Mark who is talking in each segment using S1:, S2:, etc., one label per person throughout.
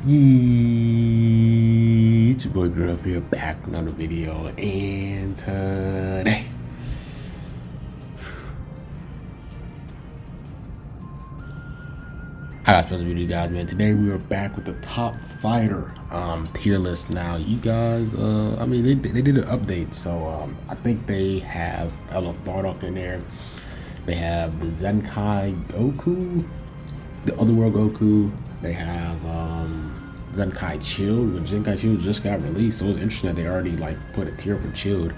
S1: Yeah, it's your boy Girl here, back with another video, and today I got supposed to video, you guys, man. Today we are back with the top fighter tier list. Now, you guys, I mean, they did an update, so I think they have BARDOCK in there. They have the ZENKAI GOKU, the Otherworld GOKU. They have ZENKAI Chilled, which ZENKAI Chilled just got released, so it's interesting that they already like put a tier for Chilled.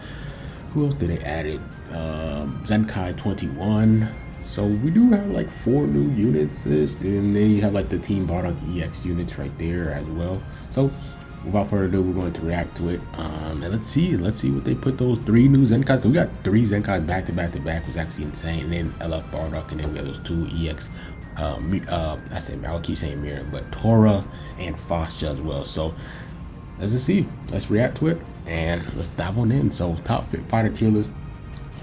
S1: Who else did they add it? ZENKAI 21. So we do have like 4 new units, and then you have like the Team BARDOCK EX units right there as well. So without further ado, we're going to react to it. And let's see what they put those 3 new ZENKAIs. We got 3 ZENKAIs back to back to back, was actually insane. And then LF BARDOCK, and then we have those 2 EX. I will keep saying Mirror, but Tora and Fasha as well. So let's just see. Let's react to it and let's dive on in. So top fighter tier list.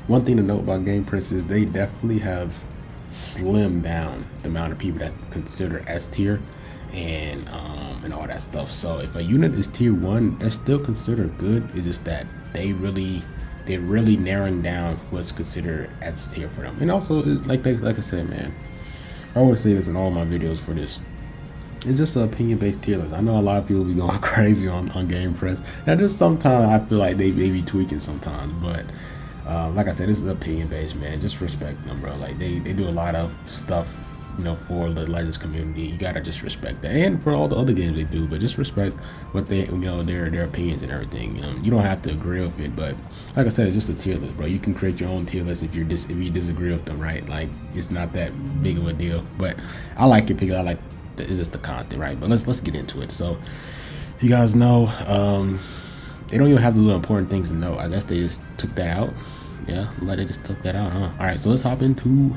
S1: One thing to note about GamePress is they definitely have slimmed down the amount of people that consider S tier and all that stuff. So if a unit is tier 1, they're still considered good. It's just that they're really narrowing down what's considered S tier for them. And also, like I said, man, I always say this in all my videos for this. It's just an opinion-based tier list. I know a lot of people be going crazy on GamePress. And just sometimes I feel like they be tweaking sometimes, but like I said, this is opinion-based, man. Just respect them, bro. Like they do a lot of stuff, you know, for the Legends community. You gotta just respect that, and for all the other games they do. But just respect what they, you know, their opinions and everything. You don't have to agree with it, but like I said, it's just a tier list, bro. You can create your own tier list if you disagree with them, right? Like it's not that big of a deal. But I like it because I like it's just the content, right? But let's get into it. So you guys know, they don't even have the little important things to know. I guess they just took that out. Yeah, they just took that out, huh? All right, so let's hop into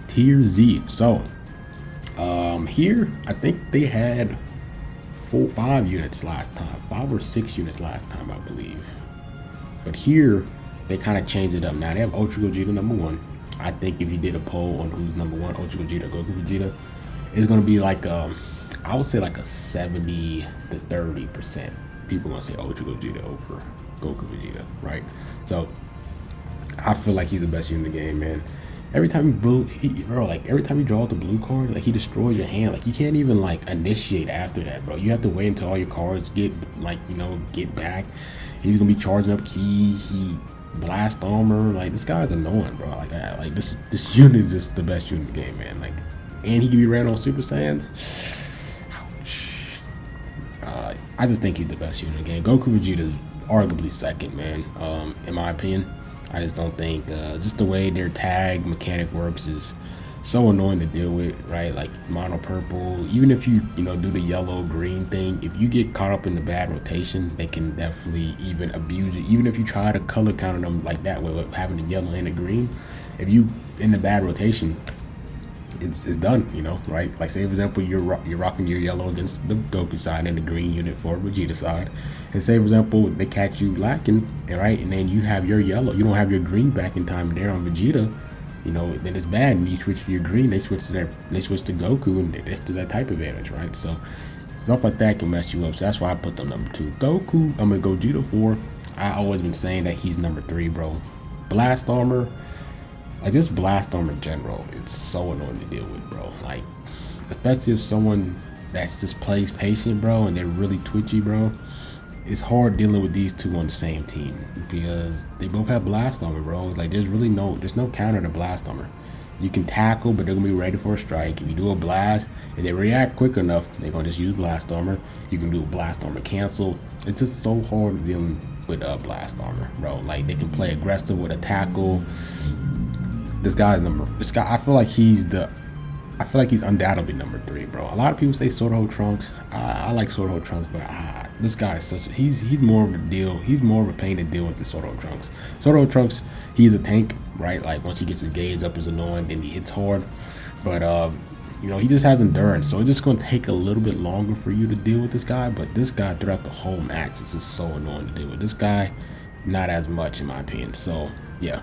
S1: tier Z. So here I think they had 5 units last time, 5 or 6 units last time, I believe. But here they kind of changed it up. Now they have Ultra Gogeta #1. I think if you did a poll on who's #1, Ultra Gogeta, Goku Vegeta, it's gonna be like I would say like a 70 to 30%. People gonna say Ultra Gogeta over Goku Vegeta, right? So I feel like he's the best unit in the game, man. Every time every time you draw out the blue card, like he destroys your hand. Like you can't even like initiate after that, bro. You have to wait until all your cards get get back. He's gonna be charging up ki, he blast armor. Like this guy's annoying, bro. Like this unit is just the best unit in the game, man. Like, and he can be ran on Super Saiyans. I just think he's the best unit in the game. Goku Vegeta is arguably second, man. In my opinion, I just don't think just the way their tag mechanic works is so annoying to deal with, right? Like mono purple, even if you do the yellow green thing, if you get caught up in the bad rotation, they can definitely even abuse it. Even if you try to color counter them like that with having the yellow and the green, if you in the bad rotation, it's done, right? Like say for example, you're rocking your yellow against the Goku side and the green unit for Vegeta side, and say for example they catch you lacking, right? And then you have your yellow, you don't have your green back in time there on Vegeta, then it's bad. And you switch to your green, they switch to Goku, and that's to that type advantage, right? So stuff like that can mess you up. So that's why I put them #2. Gogeta 4. I always been saying that he's #3, bro. Blast armor. Like this blast armor in general, it's so annoying to deal with, bro. Like, especially if someone that's just plays patient, bro, and they're really twitchy, bro. It's hard dealing with these two on the same team because they both have blast armor, bro. Like there's no counter to blast armor. You can tackle, but they're gonna be ready for a strike. If you do a blast, if they react quick enough, they're gonna just use blast armor. You can do a blast armor cancel. It's just so hard dealing with blast armor, bro. Like they can play aggressive with a tackle. This guy, I feel like he's undoubtedly #3, bro. A lot of people say Sword Trunks. I like Sword Trunks, but this guy is he's more of a deal. He's more of a pain to deal with than Sword Trunks. Sword Trunks, he's a tank, right? Like once he gets his gauge up, is annoying, then he hits hard. But he just has endurance, so it's just gonna take a little bit longer for you to deal with this guy. But this guy throughout the whole match is just so annoying to deal with. This guy, not as much in my opinion. So yeah,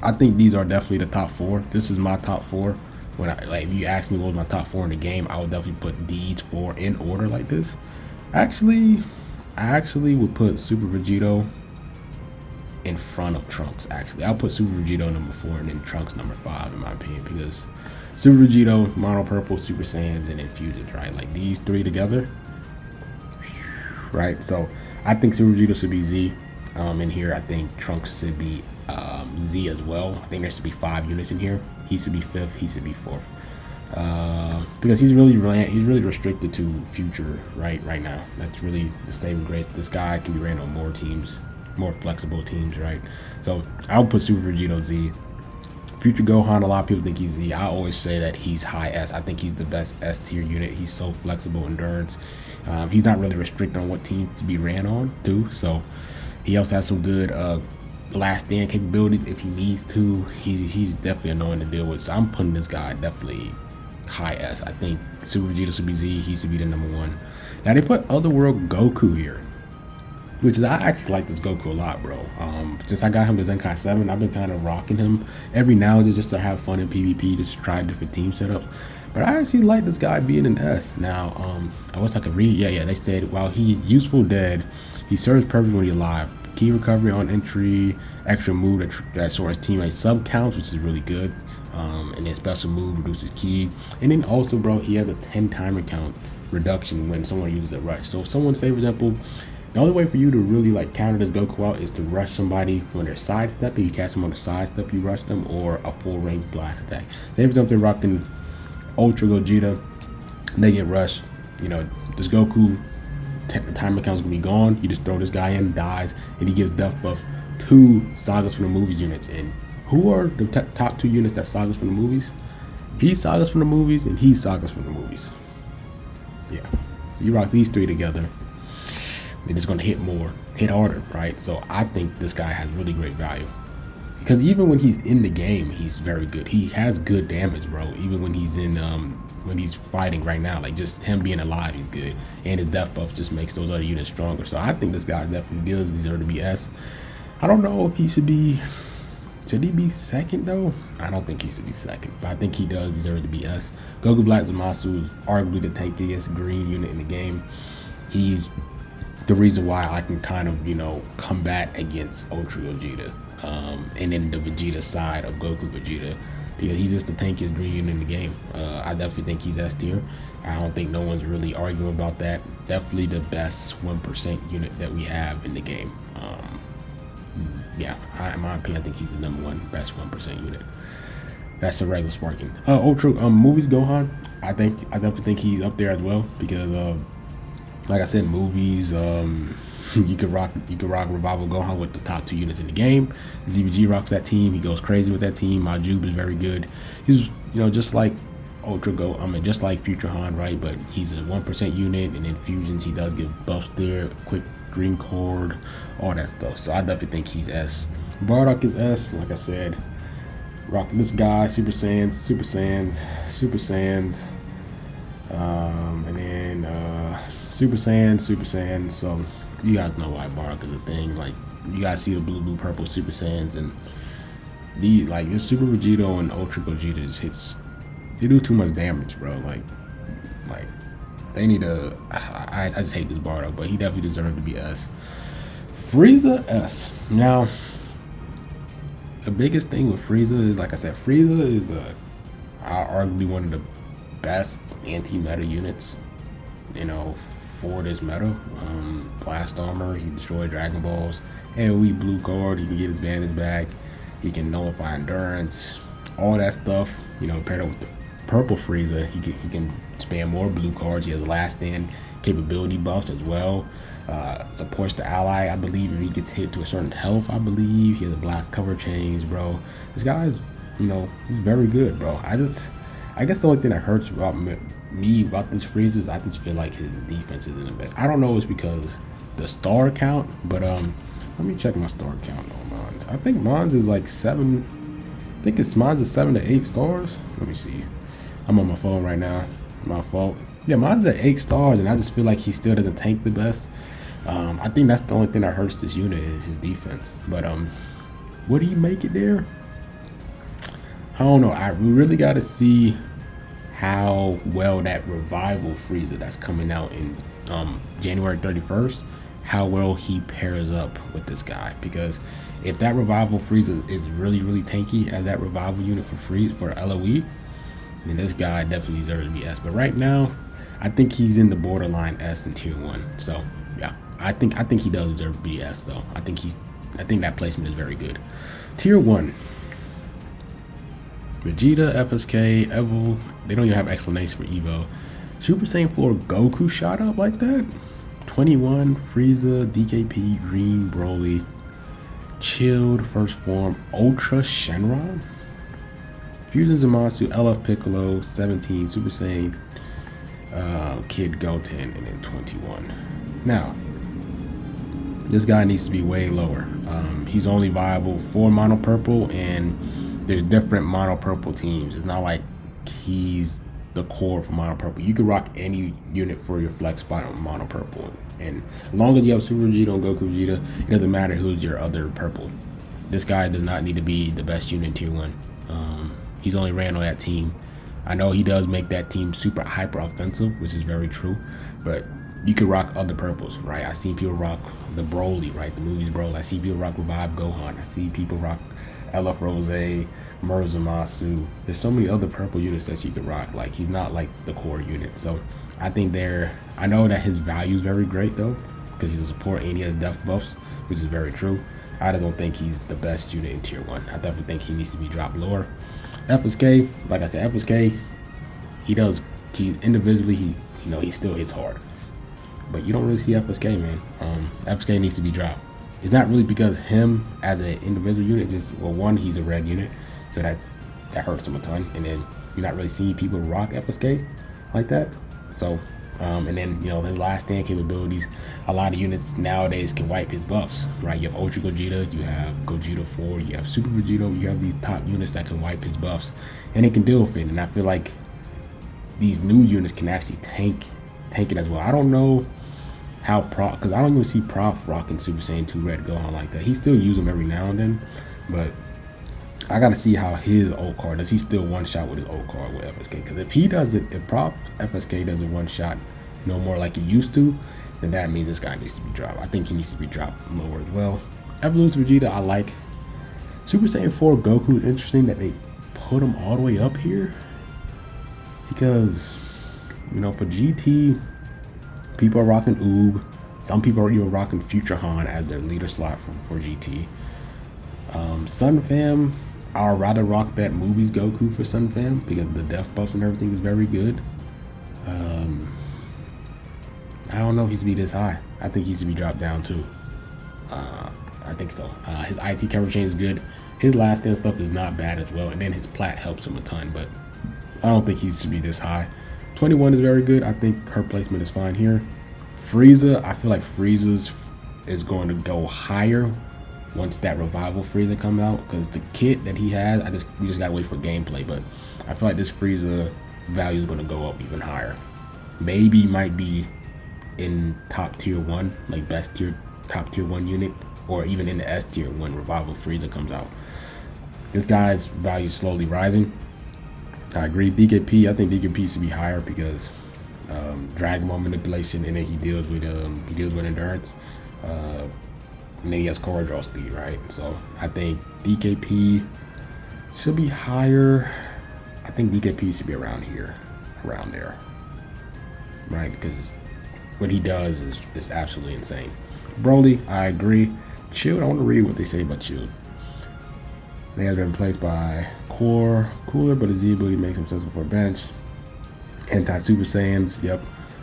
S1: I think these are definitely the top 4. This is my top 4 when I like if you ask me what was my top 4 in the game, I would definitely put these 4 in order like this. Actually, I actually would put Super Vegito in front of Trunks. Actually, I'll put Super Vegito number 4 and then Trunks number 5 in my opinion, because Super Vegito, Mono Purple, Super Saiyans, and Infusions, right? Like these 3 together, right? So I think Super Vegito should be Z. In here, I think Trunks should be Z as well. I think there should be 5 units in here. He should be 5th. He should be 4th. Because he's really restricted to Future right now. That's really the saving grace. This guy can be ran on more teams, more flexible teams, right? So I'll put Super Vegito Z. Future Gohan, a lot of people think he's Z. I always say that he's high S. I think he's the best S tier unit. He's so flexible, endurance. He's not really restricted on what team to be ran on too. So he also has some good last stand capabilities if he needs to. He's definitely annoying to deal with. So I'm putting this guy definitely high S. I think Super Vegeta should be Z. He should be the number 1. Now they put Otherworld Goku here, which is, I actually like this Goku a lot, bro. Since I got him to ZENKAI 7, I've been kind of rocking him every now and then just to have fun in PvP, just try different team setups. But I actually like this guy being an S. Now, I wish I could read. Yeah, they said while he's useful dead, he serves purpose when he's alive. Key recovery on entry, extra move that sorts teammate sub counts, which is really good. And then special move reduces key. And then also, bro, he has a 10 timer count reduction when someone uses a rush. So if someone, say for example, the only way for you to really like counter this Goku out is to rush somebody when they're sidestepping. You catch them on the sidestep, you rush them, or a full range blast attack. Say for example, they're rocking Ultra Gogeta, they get rushed. You know, this Goku timer count's gonna be gone. You just throw this guy in, dies, and he gives death buff to Sagas from the Movies units. And who are the top 2 units that Sagas from the Movies? He's Sagas from the Movies, and he's Sagas from the Movies. Yeah, you rock these 3 together, they're just gonna hit more, hit harder, right? So I think this guy has really great value, because even when he's in the game, he's very good. He has good damage, bro. Even when he's in when he's fighting right now, like just him being alive, he's good, and his death buff just makes those other units stronger. So I think this guy definitely does deserve to be S. I don't know if he should be. Should he be 2nd though? I don't think he should be 2nd, but I think he does deserve to be S. Goku Black Zamasu is arguably the tankiest green unit in the game. He's the reason why I can kind of, you know, combat against Ultra Gogeta, and then the Vegeta side of Goku Vegeta, because he's just the tankiest green unit in the game. I definitely think he's S tier. I don't think no one's really arguing about that. Definitely the best 1% unit that we have in the game. Yeah, in my opinion, I think he's the number 1 best 1% unit. That's a regular Sparking. Ultra Movies Gohan, I definitely think he's up there as well, because like I said, movies, you could rock Revival Gohan with the top 2 units in the game. ZBG rocks that team. He goes crazy with that team. Majub is very good. He's, you know, just like just like Future Han, right? But he's a 1% unit, and in fusions he does give buffs there, quick green cord, all that stuff. So I definitely think he's S. Bardock is S, like I said. Rocking this guy, Super Saiyans, and then Super Saiyan. So you guys know why Bardock is a thing. Like, you guys see the blue, purple Super Saiyans, and these, like, this Super Vegito and Ultra Gogeta just hits. They do too much damage, bro. Like they need to. I just hate this Bardock, but he definitely deserves to be S. Frieza S. Now, the biggest thing with Frieza is, like I said, Frieza is arguably one of the best anti-meta units, you know, for this meta. Blast armor, he destroyed Dragon Balls. AoE blue card, he can get his bandage back. He can nullify endurance, all that stuff. You know, paired up with the purple Frieza, he can spam more blue cards. He has last stand capability buffs as well. Supports the ally, I believe, if he gets hit to a certain health. I believe he has a blast cover change, bro. This guy is, you know, he's very good, bro. I guess the only thing that hurts about me about this Frieza is I just feel like his defense isn't the best. I don't know if it's because the star count, but let me check my star count on Mons. I think Mons is like 7. I think Mons is 7 to 8 stars. Let me see. I'm on my phone right now. My fault. Yeah, Mons is at 8 stars, and I just feel like he still doesn't tank the best. I think that's the only thing that hurts this unit is his defense. But would he make it there? I don't know. We really got to see how well that revival Frieza that's coming out in January 31st, how well he pairs up with this guy. Because if that revival Frieza is really tanky as that revival unit for LOE, then this guy definitely deserves to be S. But right now, I think he's in the borderline S in tier 1. So yeah, I think he does deserve to be S though. I think that placement is very good. Tier 1. Vegeta, FSK, Evo, they don't even have explanation for Evo. Super Saiyan 4 Goku shot up like that? 21, Frieza, DKP, Green, Broly, Chilled, First Form, Ultra Shenron, Fusion Zamasu, LF Piccolo, 17, Super Saiyan, Kid Goten, and then 21. Now, this guy needs to be way lower. He's only viable for Mono Purple, and there's different Mono Purple teams. It's not like he's the core for Mono Purple. You can rock any unit for your flex spot on Mono Purple, and as long as you have Super Vegeta and Goku Vegeta, it doesn't matter who's your other purple. This guy does not need to be the best unit in tier 1. He's only ran on that team. I know he does make that team super hyper offensive, which is very true, but you could rock other purples, right? I see people rock the Broly, right? The movie's Broly. I see people rock Revive Gohan. I see people rock LF Rose, Murzomasu. There's so many other purple units that you can rock. Like, he's not like the core unit. So I think I know that his value is very great though, because he's a support and he has death buffs, which is very true. I just don't think he's the best unit in tier 1. I definitely think he needs to be dropped lower. FSK, like I said, FSK, he individually, he still hits hard. But you don't really see FSK, man. FSK needs to be dropped. It's not really because him as an individual unit, just, well, one, he's a red unit, so that hurts him a ton. And then you're not really seeing people rock FSK like that. So, and then, his last stand capabilities, a lot of units nowadays can wipe his buffs, right? You have Ultra Gogeta, you have Gogeta 4, you have Super Vegeta, you have these top units that can wipe his buffs, and it can deal with it. And I feel like these new units can actually tank it as well. I don't know how because I don't even see Prof rocking Super Saiyan 2 Red Gohan like that. He still use them every now and then, but I gotta see how his old card does. He still one shot with his old card with FSK? Because if Prof FSK does a one shot no more like he used to, then that means this guy needs to be dropped. I think he needs to be dropped lower as well. Evolution Vegeta, I like. Super Saiyan 4 Goku, interesting that they put him all the way up here, because for GT, people are rocking Oob. Some people are even rocking Future Han as their leader slot for GT. Sun Fam, I'd rather rock that movie's Goku for Sun Fam because the death buffs and everything is very good. I don't know if he should be this high. I think he should be dropped down too. I think so. His IT coverage change is good. His last stand stuff is not bad as well, and then his plat helps him a ton, but I don't think he should be this high. 21 is very good. I think her placement is fine here. Frieza, I feel like Frieza's is going to go higher once that revival Frieza comes out, because the kit that he has, we just gotta wait for gameplay. But I feel like this Frieza value is going to go up even higher. Maybe might be in top tier 1, like top tier 1 unit, or even in the S tier when revival Frieza comes out. This guy's value is slowly rising. I agree. DKP, I think DKP should be higher because Dragon Ball manipulation, and then he deals with endurance, and then he has core draw speed, right? So I think DKP should be higher. I think DKP should be around there, right? Because what he does is absolutely insane. Broly, I agree. Chilled, I want to read what they say about Chilled. They have been replaced by Core Cooler, but his Z ability makes him sensible for a bench. Anti-Super Saiyans, yep.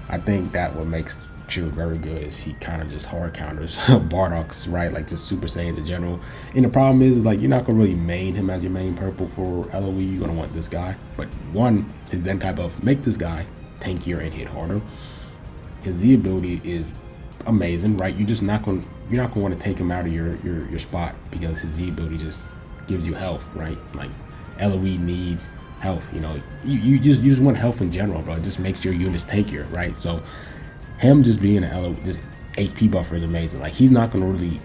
S1: I think that what makes Chilled very good is he kind of just hard counters Bardocks, right? Like just Super Saiyans in general. And the problem is like you're not going to really main him as your main purple for LOE. You're going to want this guy. But one, his Zenkai buff make this guy tankier and hit harder. His Z ability is amazing, right? You're not going to want to take him out of your spot because his Z ability just gives you health, right? Like LOE needs health, you just want health in general, bro. It just makes your units tankier, right? So him just being an LOE, just HP buffer is amazing. Like he's not gonna really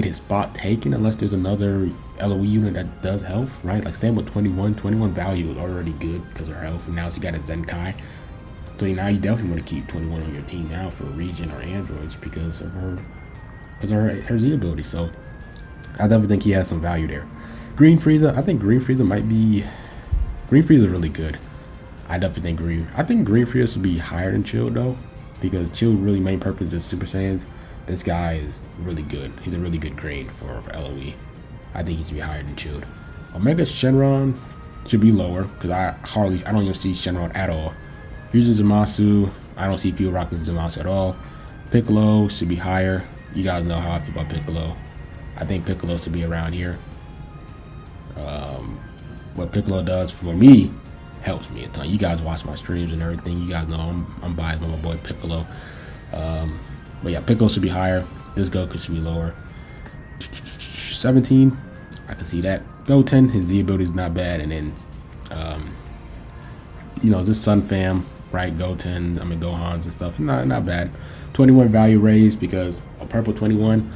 S1: get his spot taken unless there's another LOE unit that does health, right? Like same with 21. 21 value is already good because of her health, and now she got a ZENKAI. So now you definitely want to keep 21 on your team now for Regen or Androids because of her Z ability. So I definitely think he has some value there. Green Frieza, I think Green Frieza is really good. I definitely think Green Frieza should be higher than Chill though, because Chill really main purpose is Super Saiyans. This guy is really good. He's a really good green for LOE. I think he should be higher than Chilled. Omega Shenron should be lower because I don't even see Shenron at all. Fusion Zamasu, I don't see Fuel Rocket Zamasu at all. Piccolo should be higher. You guys know how I feel about Piccolo. I think Piccolo should be around here. What Piccolo does for me helps me a ton. You guys watch my streams and everything. You guys know I'm biased by my boy Piccolo. But yeah, Piccolo should be higher. This Goku should be lower. 17, I can see that. Goten, his Z ability is not bad. And then, you know, this Sun Fam, right? Goten, Gohans and stuff, not bad. 21 value raised because a purple 21,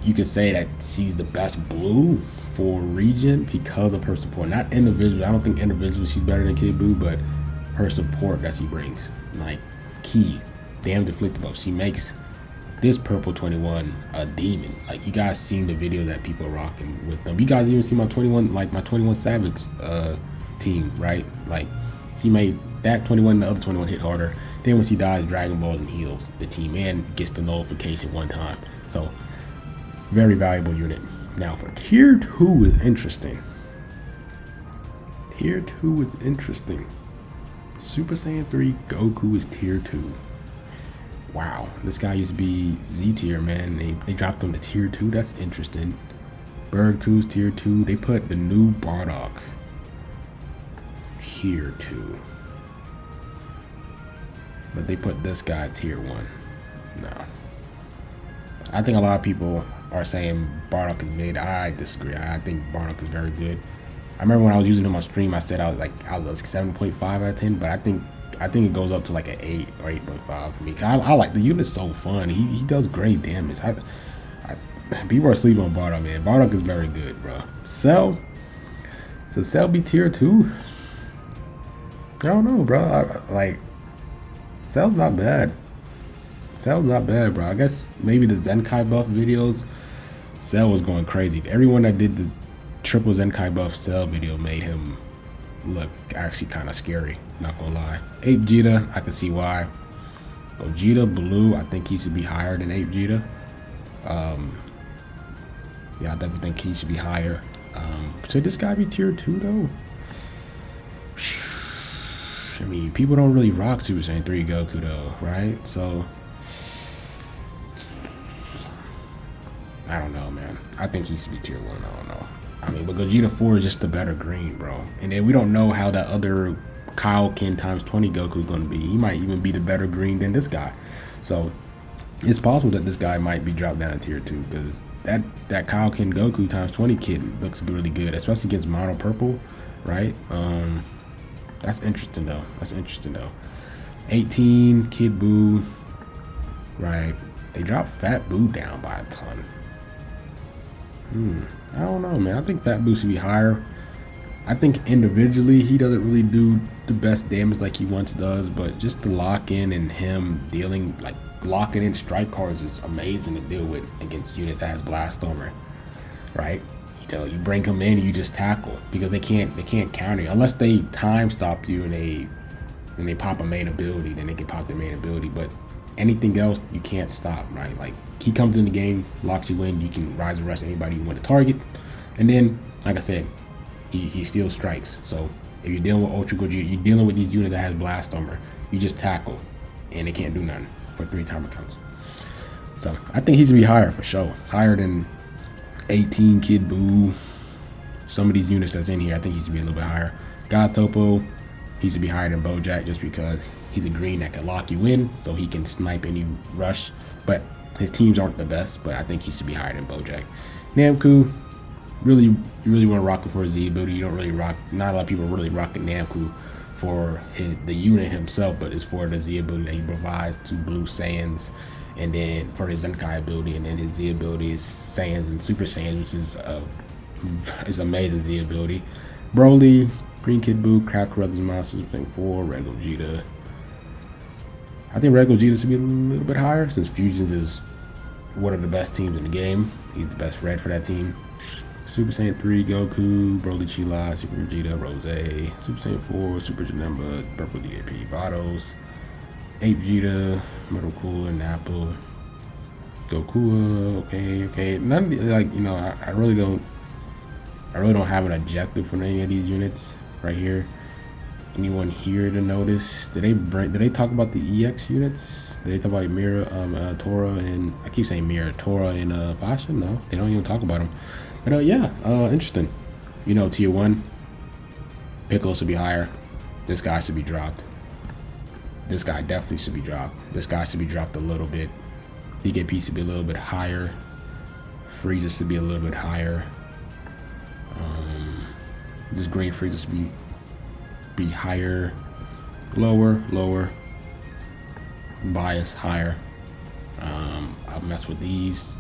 S1: you can say that she's the best blue for Regen because of her support. Not individual. I don't think individually she's better than Kid Buu, but her support that she brings, like key, damn deflected buff. She makes this purple 21 a demon. Like you guys seen the video that people are rocking with them. You guys even see my 21, like my 21 Savage team, right? Like she made that 21, the other 21 hit harder. Then when she dies, Dragon Balls and heals the team and gets the nullification one time. So very valuable unit. Now for tier 2 is interesting. Tier 2 is interesting. Super Saiyan 3 Goku is tier 2. Wow, this guy used to be Z tier, man. They dropped him to tier 2. That's interesting. Bird Crew's tier 2. They put the new BARDOCK tier 2. But they put this guy tier 1. No. I think a lot of people are saying BARDOCK is mid. I disagree. I think BARDOCK is very good. I remember when I was using him on stream, I said I was like 7.5 out of 10, but I think it goes up to like an 8 or 8.5 for me. I like the unit's so fun. He does great damage. People are sleeping on BARDOCK, man. BARDOCK is very good, bro. Cell, so Cell be tier 2. I don't know, bro. Like Cell's not bad. Cell's not bad, bro. I guess maybe the ZENKAI buff videos, Cell was going crazy. Everyone that did the triple ZENKAI buff Cell video made him look actually kind of scary, not gonna lie. Ape Vegeta, I can see why. Gogeta Blue, I think he should be higher than Ape Vegeta. Yeah, I definitely think he should be higher. Should this guy be tier 2 though? I mean, people don't really rock Super Saiyan 3 Goku though, right? So I don't know, man. I think he should be tier 1. I don't know. I mean, but Gogeta 4 is just the better green, bro. And then we don't know how that other Kaioken times 20 Goku is going to be. He might even be the better green than this guy. So it's possible that this guy might be dropped down to tier 2 because that Kaioken Goku times 20 kid looks really good, especially against mono purple, right? That's interesting though. 18 Kid Buu, right? They dropped Fat Buu down by a ton. I don't know, man. I think Fat Buu should be higher. I think individually he doesn't really do the best damage like he once does, but just the lock in and him dealing, like locking in strike cards is amazing to deal with against units that has Blast Stormer, right? You know, you bring him in and you just tackle because they can't counter you unless they time stop you and they pop a main ability, then they can pop their main ability. But anything else you can't stop, right? Like he comes in the game, locks you in, you can rise and rush anybody you want to target, and then like I said, he still strikes. So if you're dealing with Ultra Gogeta, you're dealing with these units that has Blast Armor, you just tackle and they can't do nothing for 3 timer counts. So I think he's gonna be higher for sure, higher than 18 Kid Buu. Some of these units that's in here, I think he's gonna be a little bit higher. God Topo, he should be higher than Bojack just because he's a green that can lock you in, so he can snipe any rush. But his teams aren't the best, but I think he should be higher than Bojack. Namku, you really want to rock him for his Z ability. You don't really rock. Not a lot of people really rocking Namku for the unit himself, but it's for the Z ability that he provides to Blue Saiyans, and then for his Zenkai ability, and then his Z ability is Saiyans and Super Saiyans, which is amazing Z ability. Broly, Green Kid Buu, Crab Carruthers Monsters, I think 4, Red Gogeta. I think Red Gogeta should be a little bit higher since Fusions is one of the best teams in the game. He's the best red for that team. Super Saiyan 3, Goku, Broly Chila, Super Vegeta, Rose, Super Saiyan 4, Super Janemba, Purple DAP, Vados, 8 Vegeta, Metal Cooler, Nappa, Goku, okay. None of the, like, you know, I really don't have an objective for any of these units right here. Anyone here to notice? Did they talk about the EX units? Did they talk about Mira, Tora, and I keep saying Mira, Tora, and Fasha? No, they don't even talk about them. But yeah, interesting. You know, tier 1, Piccolo should be higher. This guy should be dropped. This guy definitely should be dropped. This guy should be dropped a little bit. DKP should be a little bit higher. Frieza should be a little bit higher. This green Frieza should be higher, lower, bias higher. I'll mess with these.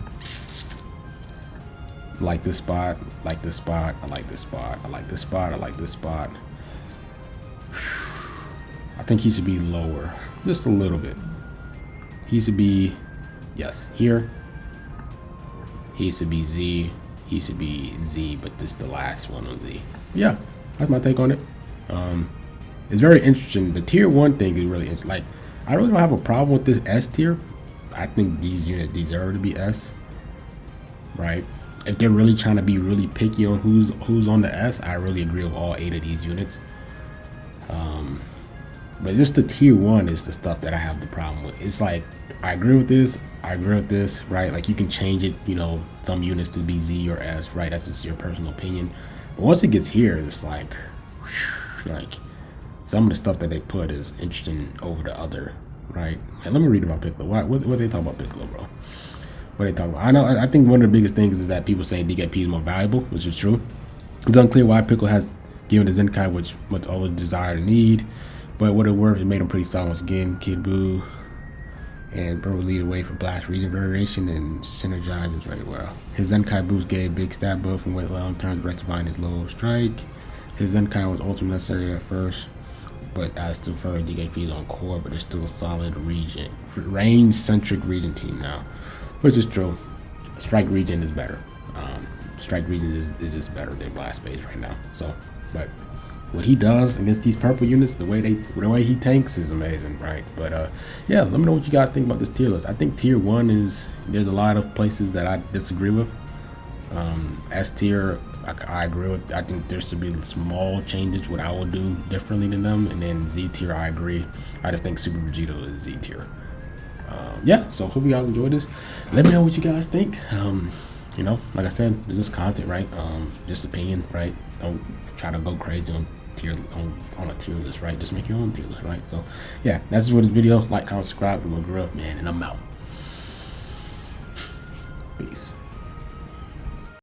S1: Like this spot, like this spot, I like this spot, I like this spot, I like this spot. I think he should be lower, just a little bit. He should be, yes, here. He should be Z. He should be Z, but this is the last one on Z. Yeah, that's my take on it. It's very interesting. The tier 1 thing is really interesting. Like, I really don't have a problem with this S tier. I think these units deserve to be S, right? If they're really trying to be really picky on who's on the S, I really agree with all 8 of these units. But just the tier 1 is the stuff that I have the problem with. It's like, I agree with this, right? Like, you can change it, you know, some units to be Z or S, right? That's just your personal opinion. But once it gets here, it's like some of the stuff that they put is interesting over the other, right? And let me read about Piccolo. What they talk about Piccolo, bro? What they talk about? I think one of the biggest things is that people saying DKP is more valuable, which is true. It's unclear why Piccolo has given the Zenkai much all the desire to need, but what it worked, it made him pretty solid once again. Kid Buu and Bro lead away for blast region variation and synergizes very well. His Zenkai boost gave big stat buff and went long turns, rectifying his low strike. His Zenkai was ultimately necessary at first, but as to further DKP is on core, but it's still a solid region, range-centric region team now, which is true. Strike region is better. Strike region is just better than blast phase right now. So, but what he does against these purple units, the way he tanks is amazing, right? But yeah, let me know what you guys think about this tier list. I think tier 1 is, there's a lot of places that I disagree with. S tier, I agree with. I think there should be small changes what I would do differently than them. And then Z tier, I agree. I just think Super Vegeta is Z tier. Yeah, so hope you guys enjoyed this. Let me know what you guys think. You know, like I said, it's just content, right? Just opinion, right? Don't try to go crazy on a tier list, right? Just make your own tier list, right? So yeah, that's just for this video. Like, comment, subscribe, and we'll grow up, man, and I'm out. Peace.